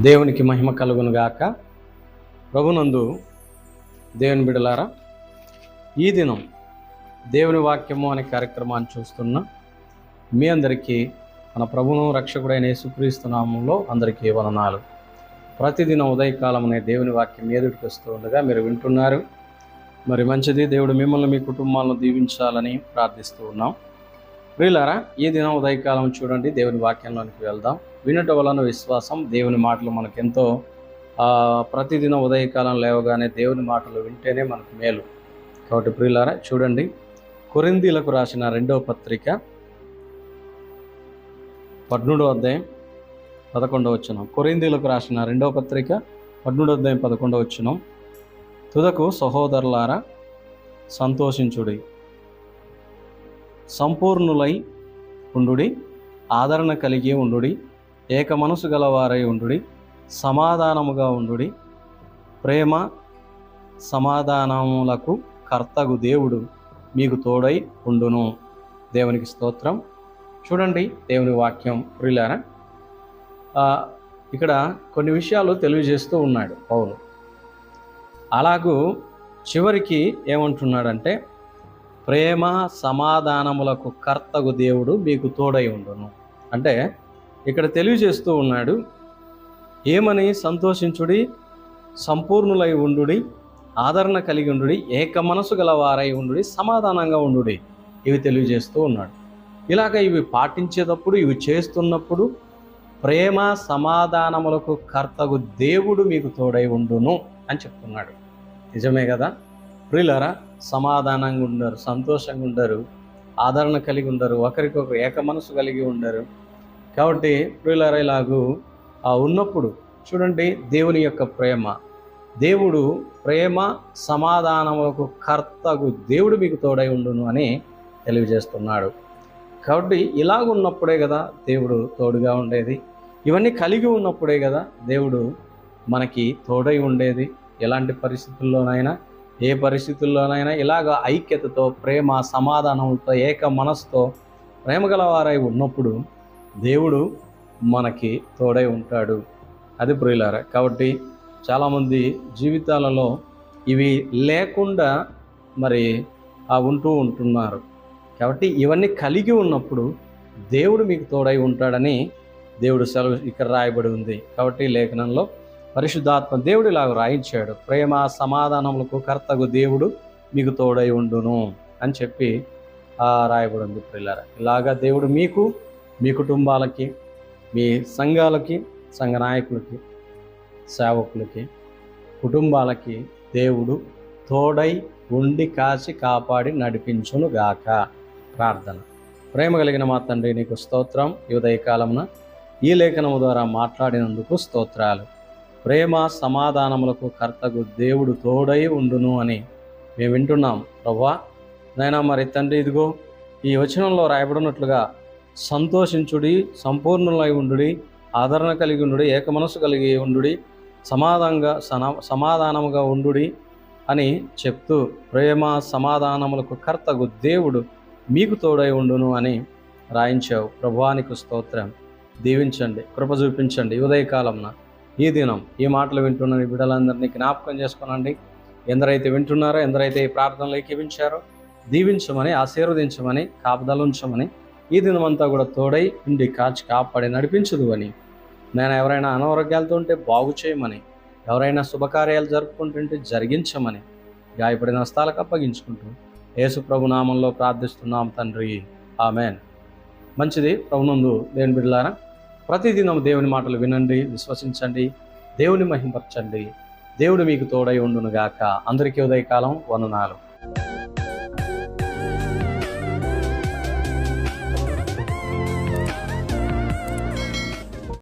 దేవునికి మహిమ కలుగును గాక. ప్రభునందు దేవుని బిడలారా, ఈ దినం దేవుని వాక్యము అనే కార్యక్రమాన్ని చూస్తున్న మీ అందరికీ మన ప్రభువును రక్షకుడైన యేసుక్రీస్తు నామములో అందరికీ వందనాలు. ప్రతిదినం ఉదయకాలం అనే దేవుని వాక్యం ఎదుటికి వస్తూ ఉండగా మీరు వింటున్నారు. మరి మంచిది, దేవుడు మిమ్మల్ని మీ కుటుంబాలను దీవించాలని ప్రార్థిస్తూ ఉన్నాం. ప్రియులారా, ఈ దినం ఉదయకాలం చూడండి, దేవుని వాక్యంలోనికి వెళ్దాం. వినటం వలన విశ్వాసం. దేవుని మాటలు మనకెంతో ప్రతిదినం ఉదయకాలం లేవగానే దేవుని మాటలు వింటేనే మనకు మేలు. కాబట్టి ప్రియులారా చూడండి, కొరింథీలకు రాసిన 2వ పత్రిక 13వ అధ్యాయం 11వ వచనం. కొరింథీలకు రాసిన 2వ పత్రిక 13వ అధ్యాయం 11వ వచనం. తుదకు సహోదరులారా, సంతోషించుడి, సంపూర్ణులై ఉండుడి, ఆదరణ కలిగి ఉండుడి, ఏక మనసు గలవారై ఉండుడి, సమాధానముగా ఉండుడి. ప్రేమ సమాధానములకు కర్తగు దేవుడు మీకు తోడై ఉండును. దేవునికి స్తోత్రం. చూడండి దేవుని వాక్యం ప్రియులారా, ఇక్కడ కొన్ని విషయాలు తెలియజేస్తూ ఉన్నాడు పౌలు. అలాగూ చివరికి ఏమంటున్నాడంటే, ప్రేమ సమాధానములకు కర్తగు దేవుడు మీకు తోడై ఉండును. అంటే ఇక్కడ తెలియజేస్తూ ఉన్నాడు ఏమని? సంతోషించుడి, సంపూర్ణులై ఉండుడి, ఆదరణ కలిగి ఉండుడి, ఏక మనసు గలవారై ఉండుడి, సమాధానంగా ఉండుడి. ఇవి తెలియజేస్తూ ఉన్నాడు. ఇలాగ ఇవి పాటించేటప్పుడు, ఇవి చేస్తున్నప్పుడు ప్రేమ సమాధానములకు కర్తగు దేవుడు మీకు తోడై ఉండును అని చెప్తున్నాడు. నిజమే కదా ప్రియులారా? సమాధానంగా ఉండరు, సంతోషంగా ఉండరు, ఆదరణ కలిగి ఉండరు, ఒకరికొకరు ఏక మనసు కలిగి ఉండరు. కాబట్టి ప్రియులారా, ఇలాగూ ఉన్నప్పుడు చూడండి దేవుని యొక్క ప్రేమ, దేవుడు ప్రేమ సమాధానములకు కర్తగు దేవుడు మీకు తోడై ఉండును అని తెలియజేస్తున్నాడు. కాబట్టి ఇలాగున్నప్పుడే కదా దేవుడు తోడుగా ఉండేది. ఇవన్నీ కలిగి ఉన్నప్పుడే కదా దేవుడు మనకి తోడై ఉండేది. ఎలాంటి పరిస్థితుల్లోనైనా, ఏ పరిస్థితుల్లోనైనా ఇలాగ ఐక్యతతో, ప్రేమ సమాధానంతో, ఏక మనసుతో ప్రేమ గలవారై ఉన్నప్పుడు దేవుడు మనకి తోడై ఉంటాడు. అది ప్రియులారా. కాబట్టి చాలామంది జీవితాలలో ఇవి లేకుండా మరి ఉంటూ ఉంటున్నారు. కాబట్టి ఇవన్నీ కలిగి ఉన్నప్పుడు దేవుడు మీకు తోడై ఉంటాడని దేవుడు సెలవు ఇక్కడ రాయబడి ఉంది. కాబట్టి లేఖనంలో పరిశుద్ధాత్మ దేవుడు ఇలాగ రాయించాడు, ప్రేమ సమాధానములకు కర్తగు దేవుడు మీకు తోడై ఉండును అని చెప్పి రాయబడి ఉంది ప్రియులారా. ఇలాగా దేవుడు మీకు, మీ కుటుంబాలకి, మీ సంఘాలకి, సంఘ నాయకులకి, సేవకులకి, కుటుంబాలకి దేవుడు తోడై ఉండి కాచి కాపాడి నడిపించును గాక. ప్రార్థన. ప్రేమ కలిగిన మా తండ్రి, నీకు స్తోత్రం. ఈ ఉదయకాలమున ఈ లేఖనము ద్వారా మాట్లాడినందుకు స్తోత్రాలు. ప్రేమ సమాధానములకు కర్తగు దేవుడు తోడై ఉండును అని మేము వింటున్నాం ప్రభువా. నైనా మరి తండ్రి, ఇదిగో ఈ వచనంలో రాయబడినట్లుగా సంతోషించుడి, సంపూర్ణులై ఉండుడి, ఆదరణ కలిగి ఉండుడి, ఏక మనసు కలిగి ఉండుడి, సమాధానముగా ఉండుడి అని చెప్తూ ప్రేమ సమాధానములకు కర్తగు దేవుడు మీకు తోడై ఉండును అని రాయించావు. ప్రభువానికి స్తోత్రం. దీవించండి, కృప చూపించండి. ఉదయకాలంన ఈ దినం ఈ మాటలు వింటున్న బిడ్డలందరినీ జ్ఞాపకం చేసుకోనండి. ఎందరైతే వింటున్నారో, ఎందరైతే ఈ ప్రార్థనలు ఏకీవించారో దీవించమని, ఆశీర్వదించమని, కాపుదల ఉంచమని, ఈ దినమంతా కూడా తోడై ఉండి కాచి కాపాడి నడిపించదు అని, నేను ఎవరైనా అనారోగ్యాలతో ఉంటే బాగు చేయమని, ఎవరైనా శుభకార్యాలు జరుపుకుంటుంటే జరిగించమని, గాయపడిన హస్తాలకు అప్పగించుకుంటూ యేసు ప్రభు నామంలో ప్రార్థిస్తున్నాం తండ్రి, ఆమెన్. మంచిది. ప్రభునందు దేవుని బిడ్డలారా, ప్రతిదినం దేవుని మాటలు వినండి, విశ్వసించండి, దేవుని మహిమపరచండి. దేవుడు మీకు తోడై ఉండును గాక. అందరికీ ఉదయకాలం వందనాలు.